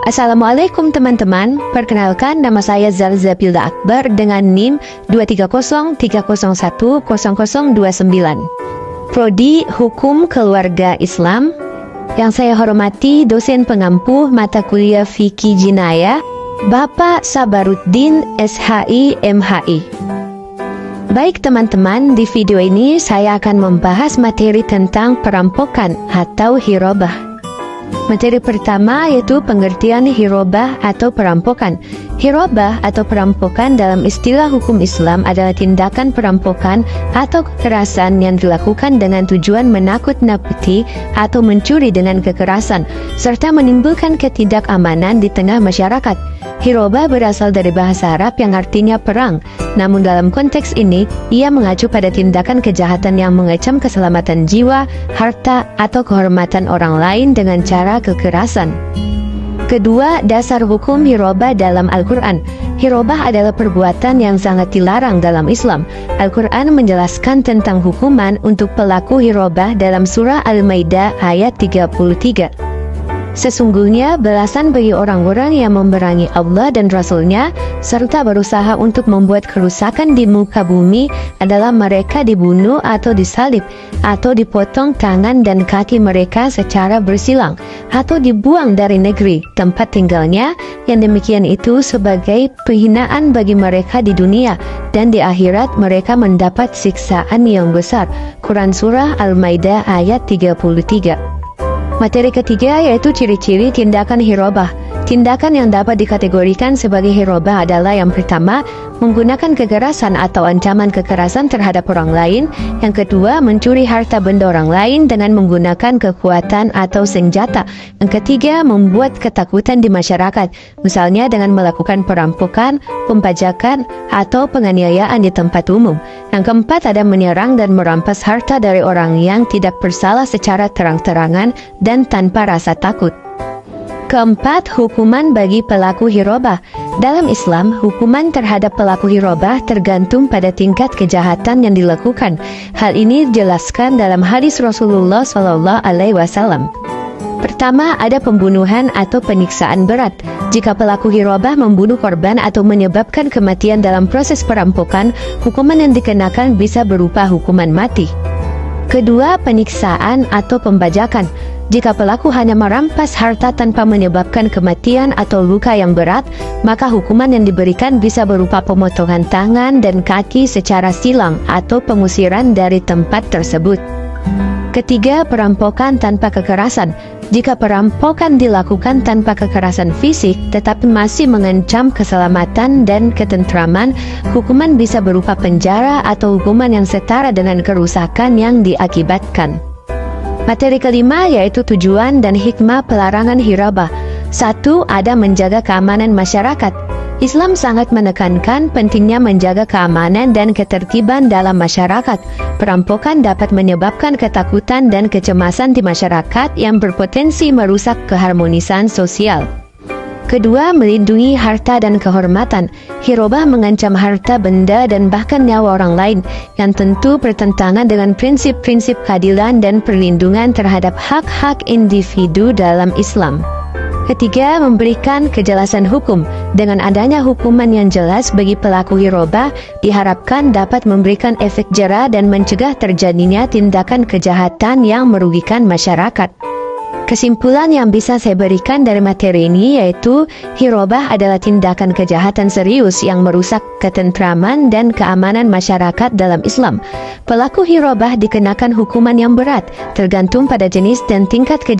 Assalamualaikum teman-teman, perkenalkan nama saya Zalza Pilda Akbar dengan NIM 23030010029. Prodi Hukum Keluarga Islam. Yang saya hormati dosen pengampu mata kuliah Fikih Jinayah, Bapak Sabaruddin SHI MHI. Baik teman-teman, di video ini saya akan membahas materi tentang perampokan atau hirobah. Materi pertama yaitu pengertian hirobah atau perampokan. Hirobah atau perampokan dalam istilah hukum Islam adalah tindakan perampokan atau kekerasan yang dilakukan dengan tujuan menakut-nakuti atau mencuri dengan kekerasan, serta menimbulkan ketidakamanan di tengah masyarakat. Hirobah berasal dari bahasa Arab yang artinya perang, namun dalam konteks ini, ia mengacu pada tindakan kejahatan yang mengancam keselamatan jiwa, harta, atau kehormatan orang lain dengan cara kekerasan. Kedua, dasar hukum hirobah dalam Al-Quran. Hirobah adalah perbuatan yang sangat dilarang dalam Islam. Al-Quran menjelaskan tentang hukuman untuk pelaku hirobah dalam surah Al-Maidah ayat 33. Sesungguhnya balasan bagi orang-orang yang memerangi Allah dan Rasul-Nya serta berusaha untuk membuat kerusakan di muka bumi adalah mereka dibunuh atau disalib, atau dipotong tangan dan kaki mereka secara bersilang, atau dibuang dari negeri tempat tinggalnya, yang demikian itu sebagai penghinaan bagi mereka di dunia, dan di akhirat mereka mendapat siksaan yang besar. Quran Surah Al-Maidah ayat 33. Materi ketiga yaitu ciri-ciri tindakan hirobah. Tindakan yang dapat dikategorikan sebagai hirobah adalah yang pertama, menggunakan kekerasan atau ancaman kekerasan terhadap orang lain. Yang kedua, mencuri harta benda orang lain dengan menggunakan kekuatan atau senjata. Yang ketiga, membuat ketakutan di masyarakat, misalnya dengan melakukan perampokan, pembajakan, atau penganiayaan di tempat umum. Yang keempat, ada menyerang dan merampas harta dari orang yang tidak bersalah secara terang-terangan dan tanpa rasa takut. Keempat, hukuman bagi pelaku hirobah. Dalam Islam, hukuman terhadap pelaku hirobah tergantung pada tingkat kejahatan yang dilakukan. Hal ini dijelaskan dalam hadis Rasulullah SAW. Pertama, ada pembunuhan atau penyiksaan berat. Jika pelaku hirobah membunuh korban atau menyebabkan kematian dalam proses perampokan, hukuman yang dikenakan bisa berupa hukuman mati. Kedua, penyiksaan atau pembajakan. Jika pelaku hanya merampas harta tanpa menyebabkan kematian atau luka yang berat, maka hukuman yang diberikan bisa berupa pemotongan tangan dan kaki secara silang atau pengusiran dari tempat tersebut. Ketiga, perampokan tanpa kekerasan. Jika perampokan dilakukan tanpa kekerasan fisik tetapi masih mengancam keselamatan dan ketentraman, hukuman bisa berupa penjara atau hukuman yang setara dengan kerusakan yang diakibatkan. Materi kelima yaitu tujuan dan hikmah pelarangan hirobah. 1. Ada menjaga keamanan masyarakat. Islam sangat menekankan pentingnya menjaga keamanan dan ketertiban dalam masyarakat. Perampokan dapat menyebabkan ketakutan dan kecemasan di masyarakat yang berpotensi merusak keharmonisan sosial. Kedua, melindungi harta dan kehormatan. Hirobah mengancam harta benda dan bahkan nyawa orang lain, yang tentu bertentangan dengan prinsip-prinsip keadilan dan perlindungan terhadap hak-hak individu dalam Islam. Ketiga, memberikan kejelasan hukum. Dengan adanya hukuman yang jelas bagi pelaku hirobah, diharapkan dapat memberikan efek jera dan mencegah terjadinya tindakan kejahatan yang merugikan masyarakat. Kesimpulan yang bisa saya berikan dari materi ini yaitu hirobah adalah tindakan kejahatan serius yang merusak ketentraman dan keamanan masyarakat dalam Islam. Pelaku hirobah dikenakan hukuman yang berat, tergantung pada jenis dan tingkat kejahatan